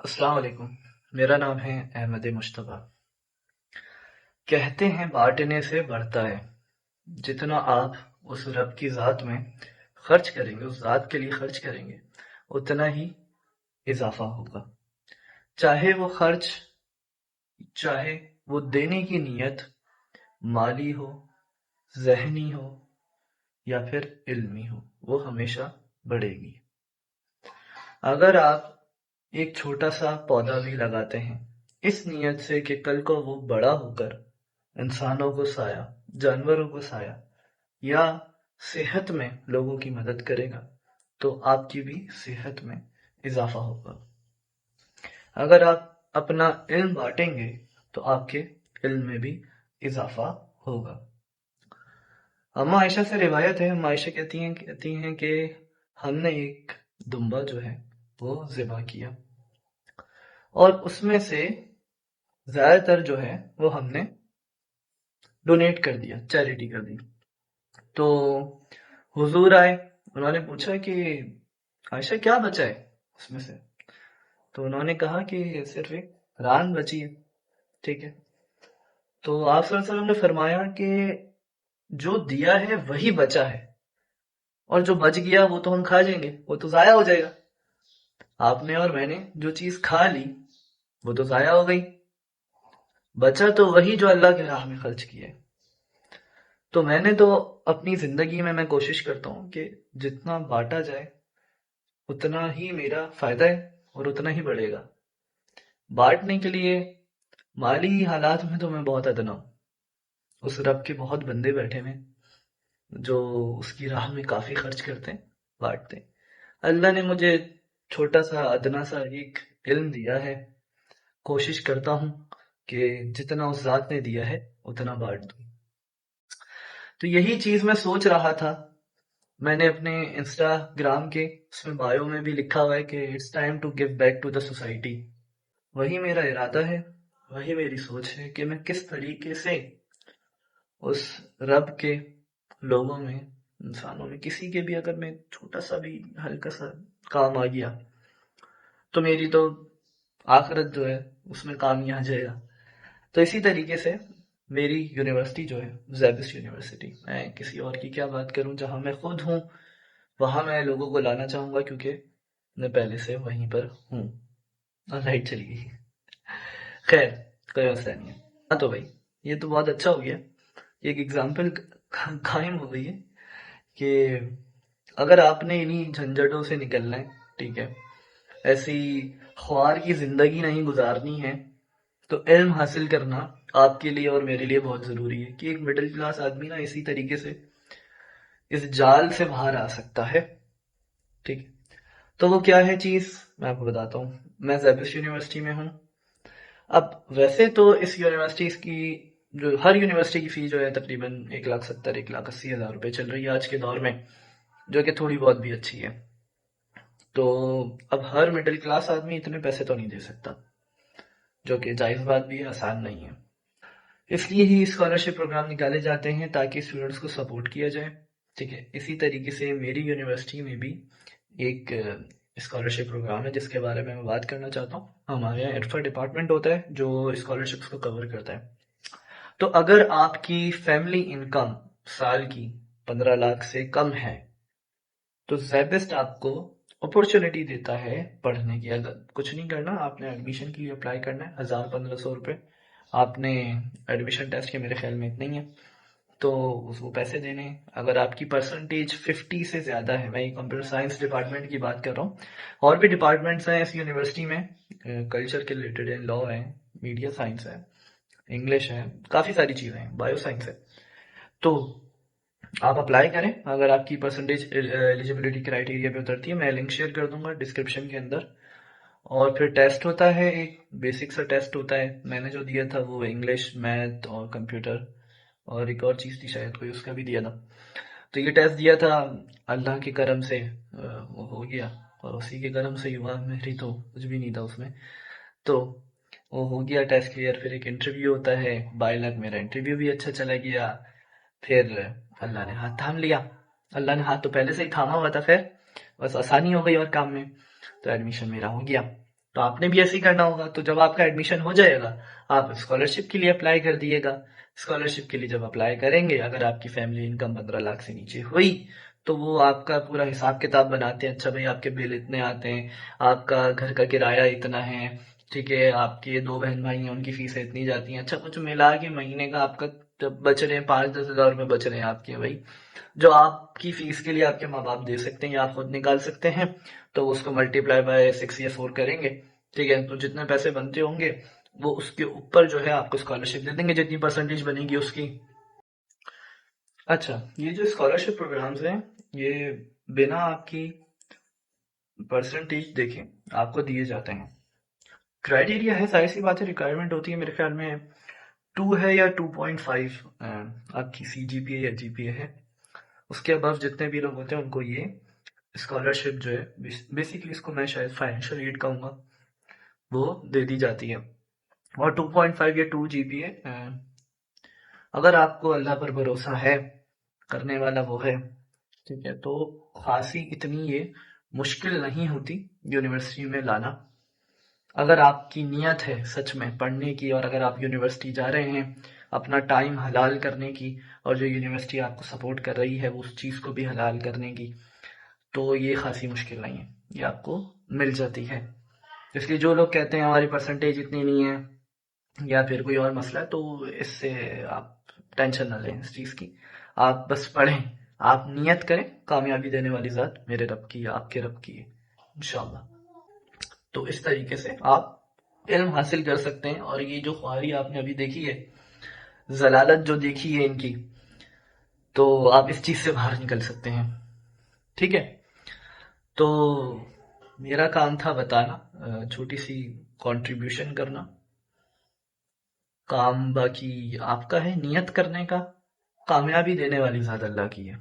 السلام علیکم، میرا نام ہے احمد مشتبہ۔ کہتے ہیں بانٹنے سے بڑھتا ہے۔ جتنا آپ اس رب کی ذات میں خرچ کریں گے، اس ذات کے لیے خرچ کریں گے، اتنا ہی اضافہ ہوگا۔ چاہے وہ خرچ، چاہے وہ دینے کی نیت مالی ہو، ذہنی ہو یا پھر علمی ہو، وہ ہمیشہ بڑھے گی۔ اگر آپ ایک چھوٹا سا پودا بھی لگاتے ہیں اس نیت سے کہ کل کو وہ بڑا ہو کر انسانوں کو سایہ، جانوروں کو سایہ یا صحت میں لوگوں کی مدد کرے گا، تو آپ کی بھی صحت میں اضافہ ہوگا۔ اگر آپ اپنا علم بانٹیں گے تو آپ کے علم میں بھی اضافہ ہوگا۔ اما عائشہ سے روایت ہے، اما عائشہ کہتی ہیں کہ ہم نے ایک دمبا جو ہے وہ ذبح کیا اور اس میں سے زیادہ تر جو ہے وہ ہم نے ڈونیٹ کر دیا، چیریٹی کر دی۔ تو حضور آئے، انہوں نے پوچھا کہ عائشہ کیا بچا ہے اس میں سے؟ تو انہوں نے کہا کہ صرف ایک ران بچی ہے، ٹھیک ہے۔ تو آپ صلی اللہ علیہ وسلم نے فرمایا کہ جو دیا ہے وہی بچا ہے، اور جو بچ گیا وہ تو ہم کھا جائیں گے، وہ تو ضائع ہو جائے گا۔ آپ نے اور میں نے جو چیز کھا لی وہ تو ضائع ہو گئی، بچا تو وہی جو اللہ کے راہ میں خرچ کیا ہے۔ تو میں نے تو اپنی زندگی میں کوشش کرتا ہوں کہ جتنا بانٹا جائے اتنا ہی میرا فائدہ ہے اور اتنا ہی بڑھے گا۔ بانٹنے کے لیے مالی حالات میں تو میں بہت ادنا ہوں۔ اس رب کے بہت بندے بیٹھے ہوئے جو اس کی راہ میں کافی خرچ کرتے ہیں، بانٹتے ہیں۔ اللہ نے مجھے چھوٹا سا ادنا سا ایک علم دیا ہے، کوشش کرتا ہوں کہ جتنا اس ذات نے دیا ہے اتنا بانٹ دوں۔ تو یہی چیز میں سوچ رہا تھا۔ میں نے اپنے انسٹاگرام کے اس میں بایو میں بھی لکھا ہوا ہے کہ it's time to give back to the society. وہی میرا ارادہ ہے، وہی میری سوچ ہے کہ میں کس طریقے سے اس رب کے لوگوں میں، انسانوں میں، کسی کے بھی اگر میں چھوٹا سا بھی ہلکا سا کام آ گیا تو میری تو آخرت جو ہے اس میں کام ہی آ جائے گا۔ تو اسی طریقے سے میری یونیورسٹی جو ہے زیبس یونیورسٹی، میں کسی اور کی کیا بات کروں، جہاں میں خود ہوں وہاں میں لوگوں کو لانا چاہوں گا کیونکہ میں پہلے سے وہیں پر ہوں۔ اور لائٹ چلی گئی، خیر کوئی مسئلہ نہیں ہے۔ ہاں تو بھائی یہ تو بہت اچھا ہو گیا، ایک ایگزامپل قائم ہو گئی ہے کہ اگر آپ نے انہیں جھنجھٹوں سے نکلنا ہے، ٹھیک ہے، ایسی خوار کی زندگی نہیں گزارنی ہے، تو علم حاصل کرنا آپ کے لیے اور میرے لیے بہت ضروری ہے کہ ایک مڈل کلاس آدمی نا اسی طریقے سے اس جال سے باہر آ سکتا ہے، ٹھیک ہے۔ تو وہ کیا ہے چیز، میں آپ کو بتاتا ہوں۔ میں زیبس یونیورسٹی میں ہوں۔ اب ویسے تو اس یونیورسٹی کی جو ہر یونیورسٹی کی فی جو ہے تقریباً 1,70,000 1,80,000 روپے چل رہی ہے آج کے دور میں، جو کہ تھوڑی بہت بھی اچھی ہے۔ تو اب ہر مڈل کلاس آدمی اتنے پیسے تو نہیں دے سکتا، جو کہ جائز بات بھی ہے، آسان نہیں ہے۔ اس لیے ہی اسکالرشپ پروگرام نکالے جاتے ہیں تاکہ اسٹوڈنٹس کو سپورٹ کیا جائے، ٹھیک ہے۔ اسی طریقے سے میری یونیورسٹی میں بھی ایک اسکالرشپ پروگرام ہے جس کے بارے میں بات کرنا چاہتا ہوں۔ ہمارے یہاں ایڈفا ڈپارٹمنٹ ہوتا ہے جو اسکالرشپس کو کور کرتا ہے۔ تو اگر آپ کی فیملی انکم سال کی 15 لاکھ سے کم ہے تو زیبسٹ آپ کو اپورچونٹی دیتا ہے پڑھنے کی۔ اگر کچھ نہیں کرنا، آپ نے ایڈمیشن کے لیے اپلائی کرنا ہے، 1,000-1,500 روپے آپ نے ایڈمیشن ٹیسٹ کے میرے خیال میں اتنے ہی ہے تو وہ پیسے دینے ہیں۔ اگر آپ کی پرسنٹیج 50 سے زیادہ ہے، میں یہ کمپیوٹر سائنس ڈپارٹمنٹ کی بات کر رہا ہوں، اور بھی ڈپارٹمنٹس ہیں اس یونیورسٹی میں، کلچر کے ریلیٹڈ ہے، لاء ہے، میڈیا سائنس ہے، انگلش ہے، کافی ساری چیزیں ہیں، بایو سائنس ہے۔ تو آپ اپلائی کریں اگر آپ کی پرسنٹیج ایلیجیبلٹی کرائٹیریا پہ اترتی ہے۔ میں لنک شیئر کر دوں گا ڈسکرپشن کے اندر۔ اور پھر ٹیسٹ ہوتا ہے، ایک بیسک سا ٹیسٹ ہوتا ہے، میں نے جو دیا تھا وہ انگلش، میتھ اور کمپیوٹر، اور ایک اور چیز تھی شاید کوئی، اس کا بھی دیا تھا۔ تو یہ ٹیسٹ دیا تھا، اللہ کے کرم سے وہ ہو گیا، اور اسی کے کرم سے ہوا، میری تو کچھ بھی نہیں تھا اس میں، تو وہ ہو گیا ٹیسٹ کلیئر۔ پھر ایک انٹرویو ہوتا ہے، بائی لک میرا انٹرویو بھی اچھا چلا گیا، پھر اللہ نے ہاتھ تھام لیا۔ اللہ نے ہاتھ تو پہلے سے ہی تھاما ہوا تھا، خیر بس آسانی ہو گئی اور کام میں، تو ایڈمیشن میرا ہو گیا۔ تو آپ نے بھی ایسے ہی کرنا ہوگا. تو جب آپ کا ایڈمیشن ہو جائے گا آپ اسکالرشپ کے لیے اپلائی کر دیے گا. اسکالرشپ کے لیے جب اپلائی کریں گے اگر آپ کی فیملی انکم 15 لاکھ سے نیچے ہوئی تو وہ آپ کا پورا حساب کتاب بناتے ہیں. اچھا بھائی آپ کے بل اتنے آتے ہیں, آپ کا گھر کا کرایہ اتنا ہے, ٹھیک ہے, آپ کے 2 بہن بھائی ہیں ان کی فیسیں اتنی جاتی ہیں, اچھا کچھ ملا کے مہینے کا آپ کا جب بچ رہے ہیں 5-10 ہزار روپے بچ رہے ہیں آپ کے بھائی, جو آپ کی فیس کے لیے آپ کے ماں باپ دے سکتے ہیں یا آپ خود نکال سکتے ہیں, تو اس کو ملٹی پلائی بائی 6 یا 4 کریں گے, ٹھیک ہے, تو جتنے پیسے بنتے ہوں گے وہ اس کے اوپر جو ہے آپ کو اسکالرشپ دے دیں گے جتنی پرسنٹیج بنے گی اس کی. اچھا, یہ جو اسکالرشپ پروگرامز ہیں یہ بنا آپ کی پرسنٹیج دیکھیں آپ کو دیے جاتے ہیں. کرائٹیریا ہے, ظاہر سی بات ہے, ریکوائرمنٹ ہوتی ہے میرے خیال میں 2 ہے یا 2.5 آپ کی CGPA یا GPA ہے. اس کے ابو جتنے بھی لوگ ہوتے ہیں ان کو یہ اسکالرشپ جو ہے بیسیکلی اس کو میں شاید فائنینشیل ایڈ کہوں گا, وہ دے دی جاتی ہے. اور 2.5 یا 2 GPA اگر آپ کو اللہ پر بھروسہ ہے, کرنے والا وہ ہے, ٹھیک ہے, تو خاصی اتنی یہ مشکل نہیں ہوتی یونیورسٹی میں لانا. اگر آپ کی نیت ہے سچ میں پڑھنے کی, اور اگر آپ یونیورسٹی جا رہے ہیں اپنا ٹائم حلال کرنے کی, اور جو یونیورسٹی آپ کو سپورٹ کر رہی ہے اس چیز کو بھی حلال کرنے کی, تو یہ خاصی مشکل نہیں ہے, یہ آپ کو مل جاتی ہے. اس لیے جو لوگ کہتے ہیں ہماری پرسنٹیج اتنی نہیں ہے یا پھر کوئی اور مسئلہ ہے, تو اس سے آپ ٹینشن نہ لیں اس چیز کی. آپ بس پڑھیں, آپ نیت کریں, کامیابی دینے والی ذات میرے رب کی, آپ کے رب کی ہے انشاءاللہ. تو اس طریقے سے آپ علم حاصل کر سکتے ہیں. اور یہ جو خواری آپ نے ابھی دیکھی ہے, ضلالت جو دیکھی ہے ان کی, تو آپ اس چیز سے باہر نکل سکتے ہیں. ٹھیک ہے, تو میرا کام تھا بتانا, چھوٹی سی کنٹریبیوشن کرنا. کام باقی آپ کا ہے نیت کرنے کا, کامیابی دینے والی ذات اللہ کی ہے.